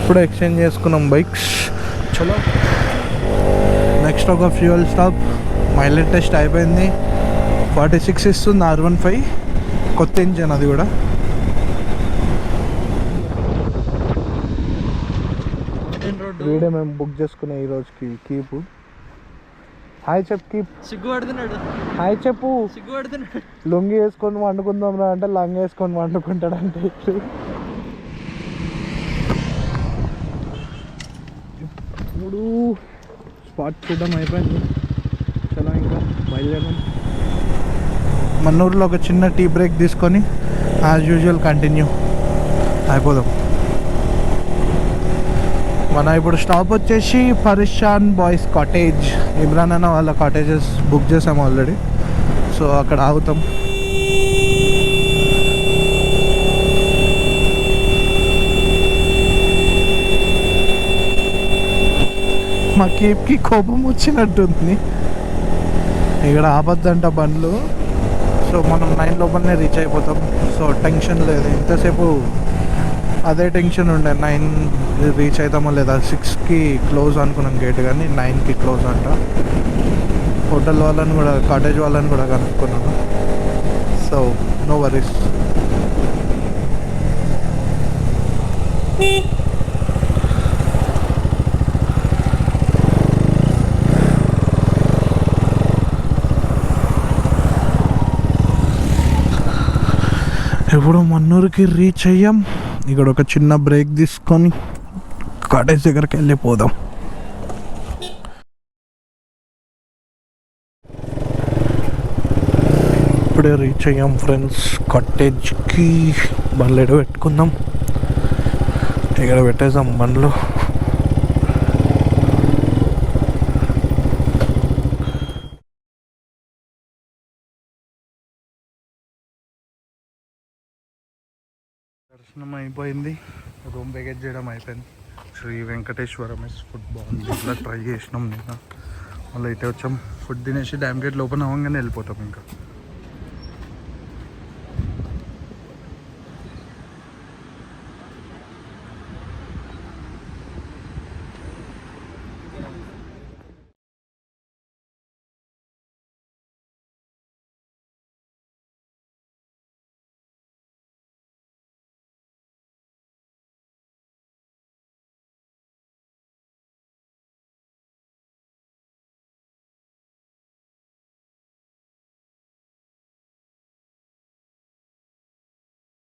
ఇప్పుడు ఎక్స్చేంజ్ చేసుకున్నాం బైక్స్. చలో నెక్స్ట్ ఒక ఫ్యూయల్ స్టాప్. మైలేజ్ టెస్ట్ అయిపోయింది. 46 ఇస్తుంది R15, కొత్త ఇంజన్ అది కూడా. వీడియో మేము బుక్ చేసుకునే ఈ రోజుకి కీపు. హాయ్ చెప్పు కీప్. సిగ్గుపడుతున్నాడు. హాయ్ చెప్పు. సిగ్గుపడుతున్నాడు. లొంగి వేసుకొని వండుకుందాం రా అంటే లంగ్ వేసుకొని వండుకుంటాడంటే. ఇప్పుడు స్పాట్ చూడడం అయిపోయింది. చాలా ఇంకా బయలుదేరాం. మన్నూరులో ఒక చిన్న టీ బ్రేక్ తీసుకొని యాజ్ యూజువల్ కంటిన్యూ అయిపోదాం. మన ఇప్పుడు స్టాప్ వచ్చేసి పరిషాన్ బాయ్స్ కాటేజ్. ఇమ్రాన్ అన్న వాళ్ళ కాటేజెస్ బుక్ చేసాము ఆల్రెడీ, సో అక్కడ ఆగుతాం. మా కేప్కి కోపం వచ్చినట్టుంది. ఇక్కడ ఆపద్దంట బండ్లు, సో మనం 9 లోపలనే రీచ్ అయిపోతాం. సో టెన్షన్ లేదు. ఇంతసేపు అదే టెన్షన్ ఉండే, 9 రీచ్ అవుతామో లేదా. 6కి క్లోజ్ అనుకున్నాం గేట్, కానీ 9కి క్లోజ్ అంట. హోటల్ వాళ్ళని కూడా, కాటేజ్ వాళ్ళని కూడా కనుక్కున్నాను. So no worries. ఇప్పుడు మన్నూరుకి రీచ్ అయ్యాం. ఇక్కడ ఒక చిన్న బ్రేక్ తీసుకొని కాటేజ్ దగ్గరికి వెళ్ళిపోదాం. ఇప్పుడే రీచ్ అయ్యాం ఫ్రెండ్స్ కాటేజ్కి. బండ్లు ఎడ పెట్టుకుందాం, ఇక్కడ పెట్టేసాం బండ్లు. దర్శనం అయిపోయింది, రూమ్ ప్యాకేజ్ చేయడం అయిపోయింది. శ్రీ వెంకటేశ్వర మెస్ ఫుడ్ బాగుంది, ఇట్లా ట్రై చేసినాం. నేను మళ్ళీ అయితే వచ్చాం. ఫుడ్ తినేసి డ్యామ్ గేట్ లోపల అవ్వగానే వెళ్ళిపోతాం ఇంకా.